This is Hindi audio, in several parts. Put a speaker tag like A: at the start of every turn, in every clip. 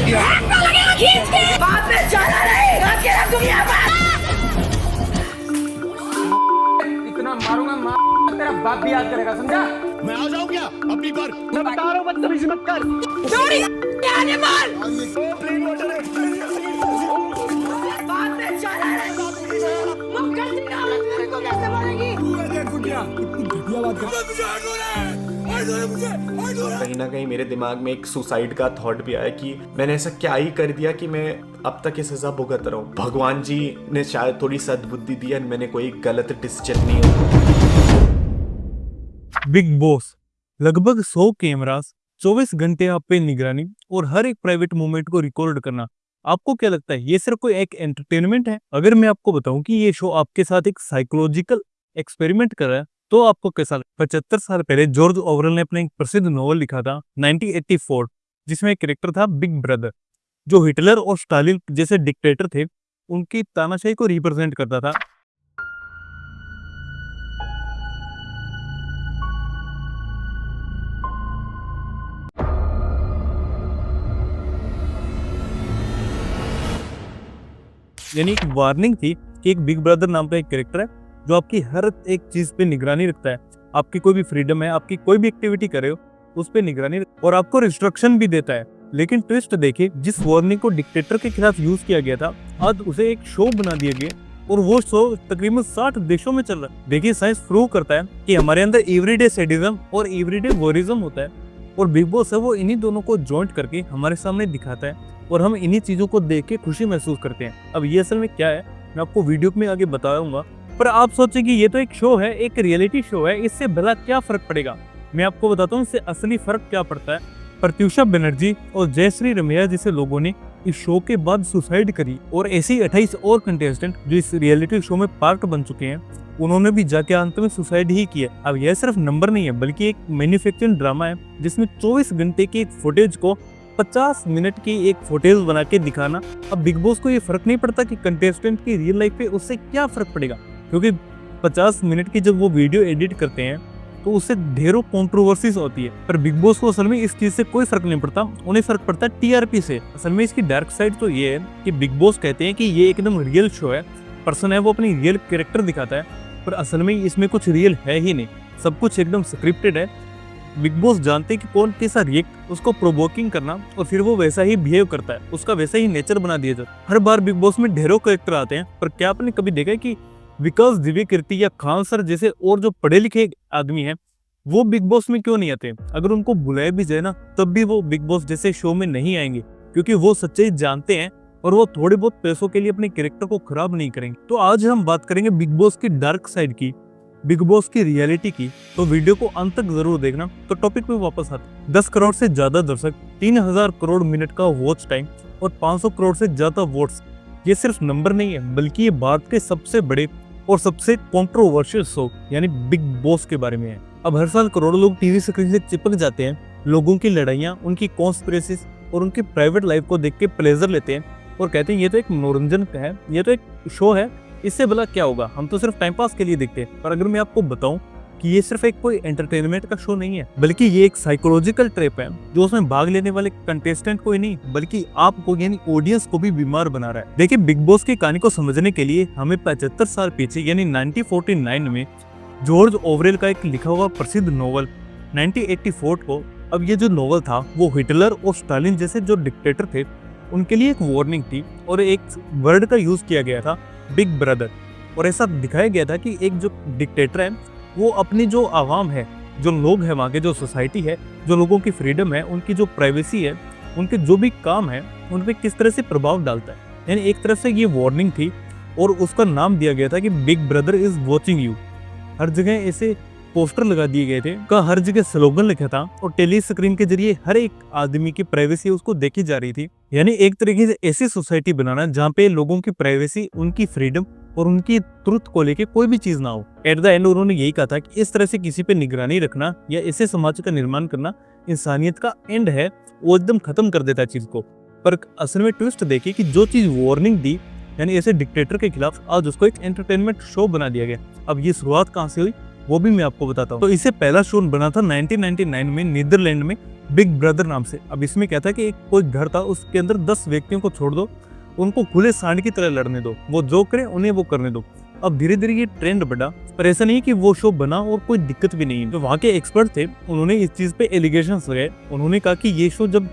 A: इतना मारूंगा तेरा बाप भी याद करेगा, समझा?
B: मैं आ जाऊं क्या अपनी बार?
A: मैं बता रहा हूँ बदतमीजी मत कर।
C: कहीं ना कहीं मेरे दिमाग में एक सुसाइड का थॉट भी आया कि मैंने ऐसा क्या ही कर दिया कि मैं अब तक ये सजा भुगत रहा हूँ। भगवान जी ने शायद थोड़ी सद्बुद्धि दी है, मैंने कोई गलत डिसीजन नहीं लिया।
D: बिग बॉस लगभग 100 कैमरास, 24 घंटे आप पे निगरानी और हर एक प्राइवेट मोमेंट को रिकॉर्ड करना। आपको क्या लगता है ये सिर्फ कोई एक एंटरटेनमेंट है? अगर मैं आपको बताऊं कि ये शो आपके साथ एक साइकोलॉजिकल एक्सपेरिमेंट कर रहा है तो आपको कैसा लगता है? 75 साल पहले जॉर्ज ऑरवेल ने अपना एक प्रसिद्ध नॉवल लिखा था 1984, जिसमें एक कैरेक्टर था बिग ब्रदर, जो हिटलर और स्टालिन जैसे डिक्टेटर थे उनकी तानाशाही को रिप्रेजेंट करता था। यानी एक वार्निंग थी कि एक बिग ब्रदर नाम का एक कैरेक्टर है जो आपकी हर एक चीज पे निगरानी रखता है। आपकी कोई भी फ्रीडम है, आपकी कोई भी एक्टिविटी कर रहे हो उस पे निगरानी और आपको रिस्ट्रिक्शन भी देता है। लेकिन ट्विस्ट देखिए, जिस वार्निंग को डिक्टेटर के खिलाफ यूज किया गया था आज उसे एक शो बना दिया गया और वो शो तकरीबन 60 देशों में चल रहा है। देखिए साइंस प्रूव करता है कि हमारे अंदर एवरीडे सैडिज्म और एवरीडे वोरिज्म होता है और बिग बॉस है वो इन्हीं दोनों को जॉइंट करके हमारे सामने दिखाता है और हम इन्हीं चीजों को देख के खुशी महसूस करते हैं। अब ये असल में क्या है मैं आपको वीडियो में आगे बताऊंगा, पर आप सोचें कि ये तो एक शो है, एक रियलिटी शो है, इससे भला क्या फर्क पड़ेगा? मैं आपको बताता हूँ इससे असली फर्क क्या पड़ता है। प्रत्युषा बनर्जी और जयश्री रमैया जैसे लोगों ने इस शो के बाद सुसाइड करी और ऐसी 28 और कंटेस्टेंट जो इस रियलिटी शो में पार्ट बन चुके हैं उन्होंने भी जाके अंत में सुसाइड ही किया। अब यह सिर्फ नंबर नहीं है बल्कि एक मैन्युफैक्चरिंग ड्रामा है जिसमें 24 घंटे की फुटेज को 50 मिनट की एक फुटेज बना के दिखाना। अब बिग बॉस को ये फर्क नहीं पड़ता कि कंटेस्टेंट की रियल लाइफ पे उससे क्या फर्क पड़ेगा, क्योंकि 50 मिनट की जब वो वीडियो एडिट करते हैं तो उससे ढेरों कंट्रोवर्सीज होती है। पर बिग बॉस को असल में इस चीज से कोई फर्क नहीं पड़ता, उन्हें फर्क पड़ता है टीआरपी से। असल में इसकी डार्क साइड तो ये है कि बिग बॉस कहते हैं कि ये एकदम रियल शो है, पर्सन है वो अपनी रियल कैरेक्टर दिखाता है, पर असल में इसमें कुछ रियल है ही नहीं, सब कुछ एकदम स्क्रिप्टेड है। बिग बॉस जानते हैं कि कौन कैसा रिएक्ट, उसको प्रोवोकिंग करना और फिर वो वैसा ही बिहेव करता है, उसका वैसा ही नेचर बना दिया जाता है। हर बार बिग बॉस में ढेरों कैरेक्टर आते हैं, पर क्या आपने कभी देखा है कि विकास दिव्य कीर्ति या खान सर जैसे और जो पढ़े लिखे आदमी हैं वो बिग बॉस में क्यों नहीं आते? अगर उनको बुलाया भी जाए ना तब भी वो बिग बॉस जैसे शो में नहीं आएंगे, क्योंकि वो सच्चाई जानते हैं और वो थोड़े बहुत पैसों के लिए अपने कैरेक्टर को खराब नहीं करेंगे। तो आज हम बात करेंगे बिग बॉस की डार्क साइड की, बिग बॉस की रियलिटी की, तो वीडियो को अंत तक जरूर देखना। तो टॉपिक पे वापस आते। 10 करोड़ से ज्यादा दर्शक, 3000 करोड़ मिनट का वॉच टाइम और 500 करोड़ से ज्यादा वोट्स, ये सिर्फ नंबर नहीं है बल्कि ये भारत के सबसे बड़े और सबसे कंट्रोवर्शियल शो यानी बिग बॉस के बारे में है। अब हर साल करोड़ों लोग टीवी स्क्रीन से चिपक जाते हैं, लोगों की लड़ाइयाँ, उनकी कॉन्स्पिरेसीज और उनकी प्राइवेट लाइफ को देख के प्लेजर लेते हैं और कहते हैं ये तो एक मनोरंजन का है, ये तो एक शो है, इससे भला क्या होगा, हम तो सिर्फ टाइम पास के लिए देखते हैं। पर अगर मैं आपको बताऊं कि ये सिर्फ एक कोई एंटरटेनमेंट का शो नहीं है बल्कि ये एक साइकोलॉजिकल ट्रैप है जो उसमें भाग लेने वाले कंटेस्टेंट को ही नहीं बल्कि आपको यानी ऑडियंस को भी बीमार बना रहा है। देखिए बिग बॉस की कहानी को समझने के लिए हमें 75 साल पीछे यानी 1949 में जॉर्ज ऑरवेल का एक लिखा हुआ प्रसिद्ध नॉवल 1984 को, अब ये जो नॉवल था वो हिटलर और स्टालिन जैसे जो डिक्टेटर थे उनके लिए एक वार्निंग थी और एक वर्ड का यूज किया गया था बिग ब्रदर। और ऐसा दिखाया गया था कि एक जो डिक्टेटर है वो अपनी जो आवाम है, जो लोग हैं वहाँ के, जो सोसाइटी है, जो लोगों की फ्रीडम है, उनकी जो प्राइवेसी है, उनके जो भी काम है उन पे किस तरह से प्रभाव डालता है। यानी एक तरफ से ये वार्निंग थी और उसका नाम दिया गया था कि big brother is watching you. हर जगह ऐसे पोस्टर लगा दिए गए थे का हर जगह स्लोगन लिखा था और टेली स्क्रीन के जरिए हर एक आदमी की प्राइवेसी उसको देखी जा रही थी। यानी एक तरीके से ऐसी सोसाइटी बनाना जहाँ पे लोगों की प्राइवेसी, उनकी फ्रीडम और उनकी ट्रुथ को लेके कोई भी चीज ना हो। एट द एंड उन्होंने यही कहा था कि इस तरह से किसी पे निगरानी रखना या ऐसे समाज का निर्माण करना इंसानियत का एंड है, वो एकदम खत्म कर देता है चीज को। पर असल में ट्विस्ट देखिए कि जो चीज वार्निंग दी यानी ऐसे डिक्टेटर के खिलाफ आज उसको एक एंटरटेनमेंट शो बना दिया गया। अब ये शुरुआत कहाँ से हुई वो भी मैं आपको बताता हूँ। तो इसे पहला शो बना था 1999 में नीदरलैंड में बिग ब्रदर नाम से। अब इसमें क्या था कि एक कोई घर था, उसके अंदर 10 व्यक्तियों को छोड़ दो, उनको खुले सांड की तरह लड़ने दो, वो जो करे उन्हें वो करने दो। अब धीरे धीरे ये ट्रेंड बढ़ा, पर ऐसा नहीं कि वो शो बना और कोई दिक्कत भी नहीं है। जो वहाँ के एक्सपर्ट थे उन्होंने इस चीज पे एलिगेशंस लगाए। उन्होंने कहा कि ये शो जब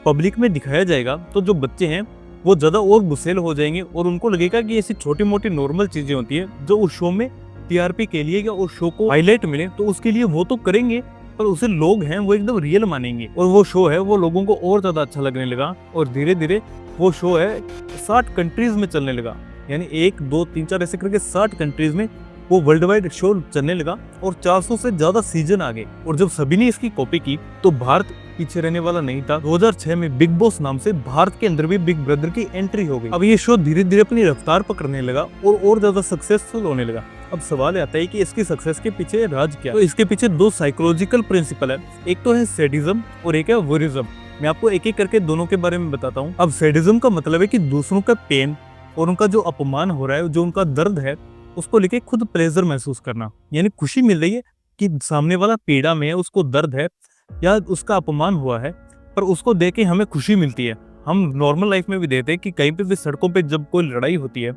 D: पब्लिक में दिखाया जाएगा तो जो बच्चे हैं वो ज्यादा और गुस्सेल हो जाएंगे और उनको लगेगा कि ऐसी छोटी मोटी नॉर्मल चीजें होती है जो उस शो में टीआरपी के लिए या उस शो को हाईलाइट मिले, तो उसके लिए वो तो करेंगे, पर उसे लोग हैं वो एकदम रियल मानेंगे। और वो शो है वो लोगों को और ज्यादा अच्छा लगने लगा और धीरे धीरे वो शो है 60 कंट्रीज में चलने लगा। यानी 1, 2, 3, 4 ऐसे करके 60 कंट्रीज में वो वर्ल्ड वाइड शो चलने लगा और 400 से ज्यादा सीजन आ गए। और जब सभी ने इसकी कॉपी की तो भारत पीछे रहने वाला नहीं था। 2006 में बिग बॉस नाम से भारत के अंदर भी बिग ब्रदर की एंट्री हो गई। अब ये शो धीरे धीरे अपनी रफ्तार पकड़ने लगा और ज्यादा सक्सेसफुल होने लगा। अब सवाल आता है कि इसकी सक्सेस के पीछे राज क्या? तो इसके पीछे 2 साइकोलॉजिकल प्रिंसिपल है, एक तो है सैडिज्म और एक है वोरिज्म। मैं आपको एक एक करके दोनों के बारे में बताता हूँ। अब सैडिज्म का मतलब है कि दूसरों का पेन और उनका जो अपमान हो रहा है, जो उनका दर्द है, उसको लेके खुद प्लेजर महसूस करना, यानी खुशी मिल रही है कि सामने वाला पीड़ा में है, उसको दर्द है या उसका अपमान हुआ है, पर उसको देख के हमें खुशी मिलती है। हम नॉर्मल लाइफ में भी देखते हैं कि कहीं पे भी सड़कों पे जब कोई लड़ाई होती है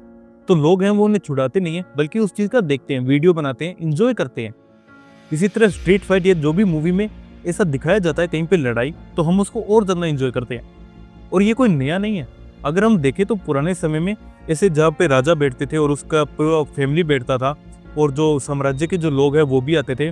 D: तो लोग हैं वो उन्हें छुड़ाते नहीं है, बल्कि उस चीज का देखते हैं, वीडियो बनाते हैं, इंजॉय करते हैं। इसी तरह स्ट्रीट फाइट या जो भी मूवी में ऐसा दिखाया जाता है कहीं पे लड़ाई, तो हम उसको और ज्यादा इंजॉय करते हैं। और ये कोई नया नहीं है। अगर हम देखें तो पुराने समय में ऐसे जहाँ पे राजा बैठते थे और उसका पूरा फैमिली बैठता था और जो साम्राज्य के जो लोग हैं वो भी आते थे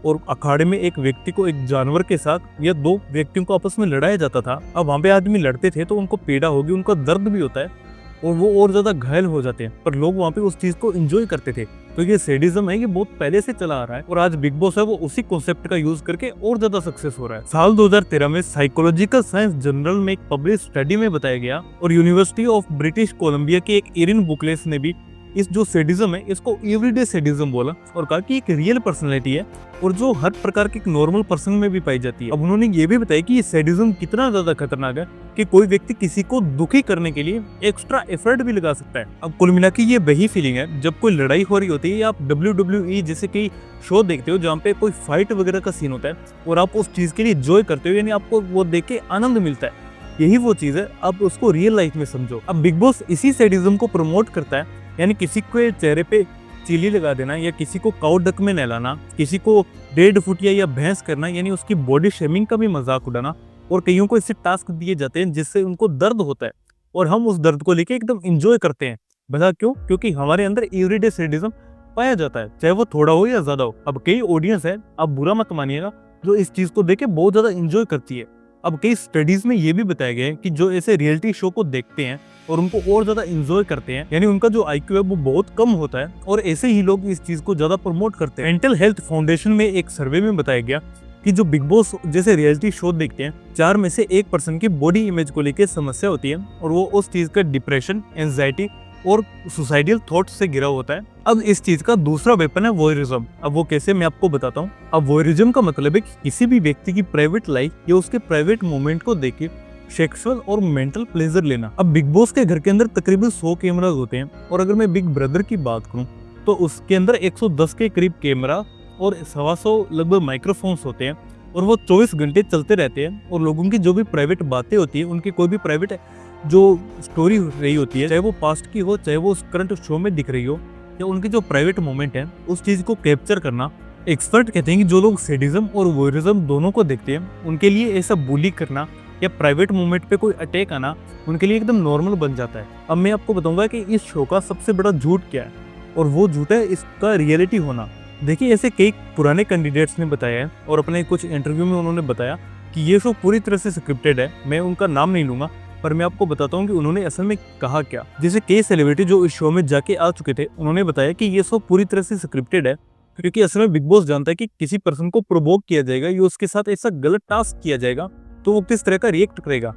D: और अखाड़े में एक व्यक्ति को एक जानवर के साथ या 2 व्यक्तियों को आपस में लड़ाया जाता था। अब वहाँ पे आदमी लड़ते थे तो उनको पीड़ा होगी, उनका दर्द भी होता है और वो और ज्यादा घायल हो जाते हैं, पर लोग वहाँ पे उस चीज को एंजॉय करते थे। तो ये सैडिज्म है, ये बहुत पहले से चला आ रहा है और आज बिग बॉस है वो उसी कॉन्सेप्ट का यूज करके और ज्यादा सक्सेस हो रहा है। साल 2013 में साइकोलॉजिकल साइंस जर्नल में एक पब्लिश स्टडी में बताया गया और यूनिवर्सिटी ऑफ ब्रिटिश कोलंबिया के एक इरिन बुकलेस ने भी इस जो सैडिज्म है इसको एवरीडे सैडिज्म बोला और कहा कि एक रियल पर्सनैलिटी है और जो हर प्रकार के एक नॉर्मल पर्सन में भी पाई जाती है। अब उन्होंने ये भी बताया कि ये सैडिज्म कितना ज्यादा खतरनाक है कि कोई व्यक्ति किसी को दुखी करने के लिए एक्स्ट्रा एफर्ट भी लगा सकता है। अब कुल मिला के ये वही फीलिंग है जब कोई लड़ाई हो रही होती है या आप WWE जैसे कई शो देखते हो जहाँ पे कोई फाइट वगैरह का सीन होता है और आप उस चीज के लिए एंजॉय करते हो, यानी आपको वो देख के आनंद मिलता है। यही वो चीज है, अब उसको रियल लाइफ में समझो। अब बिग बॉस इसी सैडिज्म को प्रमोट करता है, यानी किसी के चेहरे पे चीली लगा देना या किसी को काउ डक में नहलाना, किसी को 1.5 फुटिया या भैंस करना, यानी उसकी बॉडी शेमिंग का भी मजाक उड़ाना। और कईयों को इससे टास्क दिए जाते हैं जिससे उनको दर्द होता है और हम उस दर्द को लेके एकदम एंजॉय करते हैं। बता क्यों? क्योंकि हमारे अंदर एवरीडे सैडिज्म पाया जाता है, चाहे वो थोड़ा हो या ज्यादा हो। अब कई ऑडियंस है, आप बुरा मत मानिएगा, जो इस चीज को देख के बहुत ज्यादा एंजॉय करती है। अब कई स्टडीज में ये भी बताया गया है कि जो ऐसे रियलिटी शो को देखते हैं और उनको और ज्यादा एंजॉय करते हैं, यानी उनका जो IQ है वो बहुत कम होता है और ऐसे ही लोग इस चीज को ज्यादा प्रमोट करते हैं। मेंटल हेल्थ फाउंडेशन में एक सर्वे में बताया गया कि जो बिग बॉस जैसे रियलिटी शो देखते हैं 4 में से 1 पर्सन की बॉडी इमेज को लेकर समस्या होती है और वो उस चीज का डिप्रेशन, एंजाइटी और सुसाइडल थॉट से घिरा होता है। अब इस चीज का दूसरा वेपन है वॉयरिज्म। अब वो कैसे, मैं आपको बताता हूँ। अब वॉयरिज्म का मतलब है कि किसी भी व्यक्ति की प्राइवेट लाइफ या उसके प्राइवेट मोमेंट को देख के सेक्सुअल और मेंटल प्लेजर लेना। अब बिग बॉस के घर के अंदर तकरीबन 100 कैमरास होते हैं और अगर मैं बिग ब्रदर की बात करूं तो उसके अंदर 110 के करीब कैमरा और 125 लगभग माइक्रोफोन्स होते हैं और वो 24 घंटे चलते रहते हैं और लोगों की जो भी प्राइवेट बातें होती है, उनकी कोई भी प्राइवेट जो स्टोरी रही होती है, चाहे वो पास्ट की हो, चाहे वो उस करंट शो में दिख रही हो, या उनकी जो प्राइवेट मोमेंट है उस चीज को कैप्चर करना। एक्सपर्ट कहते हैं कि जो लोग सैडिज्म और वॉयरिज्म दोनों को देखते हैं उनके लिए ऐसा बुली करना या प्राइवेट मोमेंट पे कोई अटैक आना उनके लिए एकदम नॉर्मल बन जाता है। अब मैं आपको बताऊंगा कि इस शो का सबसे बड़ा झूठ क्या है और वो झूठ है इसका रियलिटी होना। देखिए, ऐसे कई पुराने कैंडिडेट्स ने बताया है और अपने कुछ इंटरव्यू में उन्होंने बताया कि ये शो पूरी तरह से स्क्रिप्टेड है। मैं उनका नाम नहीं लूंगा, पर मैं आपको बताता हूँ कि उन्होंने असल में कहा क्या। जैसे कई सेलिब्रिटी जो इस शो में जाके आ चुके थे उन्होंने बताया कि ये शो पूरी तरह से स्क्रिप्टेड है, क्योंकि असल में बिग बॉस जानता है कि किसी पर्सन को प्रोवोक किया जाएगा या उसके साथ ऐसा गलत टास्क किया जाएगा तो वो किस तरह का रिएक्ट करेगा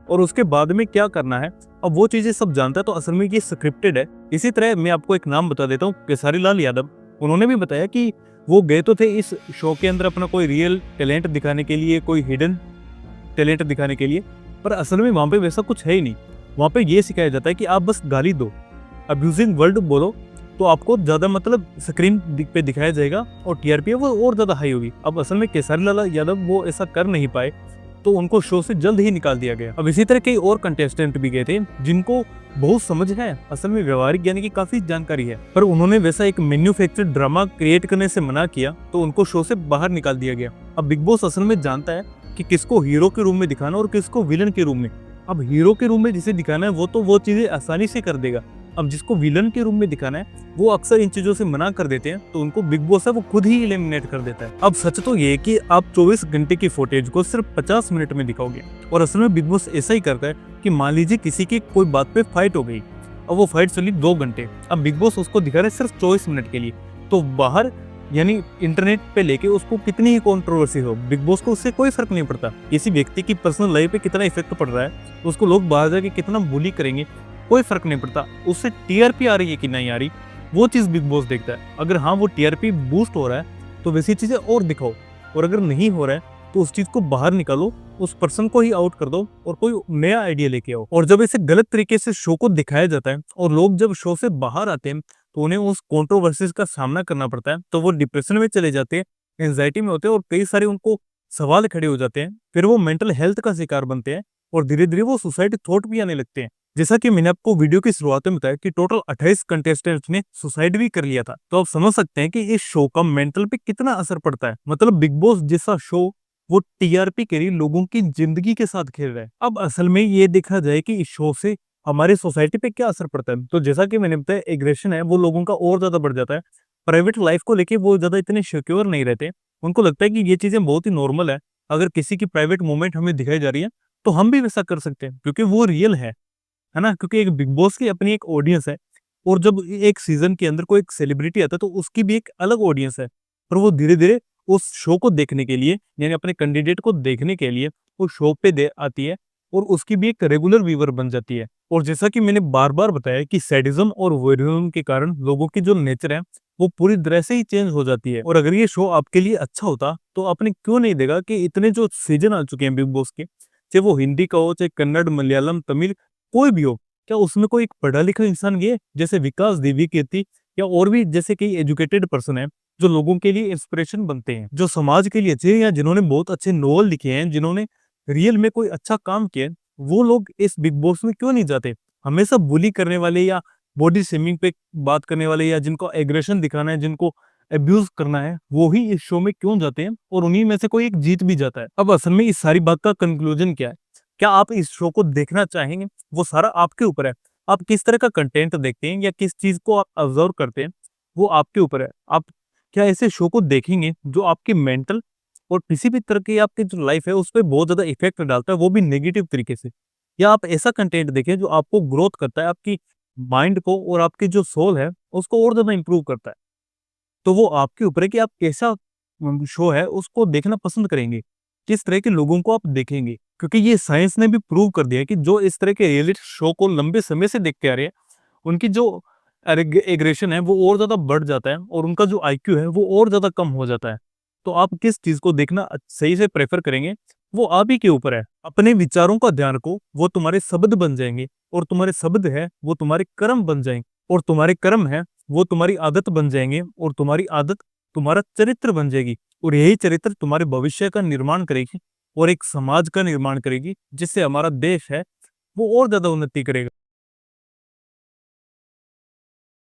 D: और उसके बाद में क्या करना है। अब वो चीजें सब जानता है, तो असल में ये स्क्रिप्टेड है। इसी तरह मैं आपको एक नाम बता देता हूँ, केसारी लाल यादव। उन्होंने भी बताया कि वो गए तो थे इस शो के अंदर अपना कोई रियल टैलेंट दिखाने के लिए, कोई हिडन टैलेंट दिखाने के लिए, पर असल में वहाँ पे वैसा कुछ है ही नहीं। वहाँ पे ये सिखाया जाता है कि आप बस गाली दो, अब्यूजिंग वर्ड बोलो तो आपको ज्यादा मतलब स्क्रीन पे दिखाया जाएगा और टीआरपी है वो और ज्यादा हाई होगी। अब असल में केसारी लाल यादव वो ऐसा कर नहीं पाए, तो उनको शो से जल्द ही निकाल दिया गया। अब इसी तरह कई और कंटेस्टेंट भी गए थे जिनको बहुत समझ है, असल में व्यवहारिक ज्ञान की काफी जानकारी है, पर उन्होंने वैसा एक मैन्युफैक्चर्ड ड्रामा क्रिएट करने से मना किया, तो उनको शो से बाहर निकाल दिया गया। अब बिग बॉस असल में जानता है कि किसको हीरो के रूम में दिखाना और किसको विलन के रूम में। अब हीरो के रूम में जिसे दिखाना है वो तो वो चीजें आसानी से कर देगा। अब जिसको विलन के रूम में दिखाना है वो अक्सर इन चीजों से मना कर देते हैं, तो उनको बिग बॉस है वो खुद ही एलिमिनेट कर देता है। अब सच तो ये है कि आप 24 घंटे की फुटेज को सिर्फ 50 मिनट में दिखाओगे, और असल में बिग बॉस ऐसा ही करता है कि मान लीजिए किसी की कोई बात पे फाइट हो गई, अब वो फाइट चली 2 घंटे, अब बिग बॉस उसको दिखा रहे सिर्फ 24 मिनट के लिए, तो बाहर यानी इंटरनेट पे लेके उसको कितनी ही कंट्रोवर्सी हो, बिग बॉस को उससे कोई फर्क नहीं पड़ता। किसी व्यक्ति की पर्सनल लाइफ पे कितना इफेक्ट पड़ रहा है, उसको लोग बाहर जाके कितना बुली करेंगे, कोई फर्क नहीं पड़ता। उससे टीआरपी आ रही है कि नहीं आ रही, वो चीज बिग बॉस देखता है। अगर हाँ वो टीआरपी बूस्ट हो रहा है तो वैसी चीजें और दिखाओ, और अगर नहीं हो रहा है तो उस चीज को बाहर निकालो, उस पर्सन को ही आउट कर दो और कोई नया आइडिया लेके आओ। और जब ऐसे गलत तरीके से शो को दिखाया जाता है और लोग जब शो से बाहर आते हैं तो उन्हें उस कंट्रोवर्सीज का सामना करना पड़ता है, तो वो डिप्रेशन में चले जाते हैं, एंजाइटी में होते हैं और कई सारे उनको सवाल खड़े हो जाते हैं। फिर वो मेंटल हेल्थ का शिकार बनते हैं और धीरे धीरे वो सुसाइड थॉट भी आने लगते हैं। जैसा कि मैंने आपको वीडियो की शुरुआत में बताया कि टोटल 28 कंटेस्टेंट्स ने सुसाइड भी कर लिया था, तो आप समझ सकते हैं कि इस शो का मेंटल पे कितना असर पड़ता है। मतलब बिग बॉस जैसा शो वो टीआरपी के लिए लोगों की जिंदगी के साथ खेल रहा है। अब असल में ये देखा जाए कि इस शो से हमारे सोसाइटी पे क्या असर पड़ता है, तो जैसा कि मैंने बताया एग्रेशन है वो लोगों का और ज्यादा बढ़ जाता है। प्राइवेट लाइफ को लेके वो ज्यादा इतने सिक्योर नहीं रहते, उनको लगता है कि ये चीजें बहुत ही नॉर्मल है, अगर किसी की प्राइवेट मोमेंट हमें दिखाई जा रही है तो हम भी वैसा कर सकते हैं क्योंकि वो रियल है ना। क्योंकि एक बिग बॉस की अपनी एक ऑडियंस है, और जब एक सीजन के अंदर कोई एक सेलिब्रिटी आता है तो उसकी भी एक अलग ऑडियंस है, पर वो धीरे धीरे उस शो को देखने के लिए यानी अपने कैंडिडेट को देखने के लिए वो शो पे दे आती है और उसकी भी एक रेगुलर व्यूअर बन जाती है। और जैसा कि मैंने बार बार बताया कि सैडिज्म और वोयरिज्म के कारण लोगों की जो नेचर है वो पूरी तरह से ही चेंज हो जाती है। और अगर ये शो आपके लिए अच्छा होता तो आपने क्यों नहीं देखा कि इतने जो सीजन आ चुके हैं बिग बॉस के, चाहे वो हिंदी का हो, चाहे कन्नड़, मलयालम, तमिल, कोई भी हो, क्या उसमें कोई एक पढ़ा लिखा इंसान ये जैसे विकास देवी कीर्ति या और भी जैसे कई एजुकेटेड पर्सन है जो लोगों के लिए इंस्पिरेशन बनते हैं, जो समाज के लिए अच्छे हैं या जिन्होंने बहुत अच्छे नोवेल लिखे हैं, जिन्होंने रियल में कोई अच्छा काम किया, वो लोग इस बिग बॉस में क्यों नहीं जाते? हमेशा बुली करने वाले या बॉडी शेमिंग पे बात करने वाले या जिनको एग्रेशन दिखाना है, जिनको अब्यूज करना है, वो ही इस शो में क्यों जाते हैं और उन्हीं में से कोई एक जीत भी जाता है। अब असल में इस सारी बात का कंक्लूजन क्या है? क्या आप इस शो को देखना चाहेंगे? वो सारा आपके ऊपर है। आप किस तरह का कंटेंट देखते हैं या किस चीज को आप ऑब्जर्व करते हैं वो आपके ऊपर है। आप क्या ऐसे शो को देखेंगे जो आपके मेंटल और किसी भी तरह की आपकी जो लाइफ है उस पर बहुत ज्यादा इफेक्ट डालता है, वो भी नेगेटिव तरीके से, या आप ऐसा कंटेंट देखें जो आपको ग्रोथ करता है, आपकी माइंड को और आपकी जो सोल है उसको और ज्यादा इंप्रूव करता है। तो वो आपके ऊपर है कि आप कैसा शो है उसको देखना पसंद करेंगे, किस तरह के लोगों को आप देखेंगे। क्योंकि ये साइंस ने भी प्रूव कर दिया है कि जो इस तरह के रियलिटी शो को लंबे समय से देखते आ रहे हैं उनकी जो एग्रेशन है वो और ज्यादा बढ़ जाता है और उनका जो आईक्यू है वो और ज्यादा कम हो जाता है। तो आप किस चीज को देखना सही से प्रेफर करेंगे वो आप ही के ऊपर है। अपने विचारों का ध्यान रखो, वो तुम्हारे शब्द बन जाएंगे, और तुम्हारे शब्द है वो तुम्हारे कर्म बन जाएंगे, और तुम्हारे कर्म है वो तुम्हारी आदत बन जाएंगे, और तुम्हारी आदत तुम्हारा चरित्र बन जाएगी, और यही चरित्र तुम्हारे भविष्य का निर्माण करेगी और एक समाज का निर्माण करेगी, जिससे हमारा देश है वो और ज्यादा उन्नति करेगा।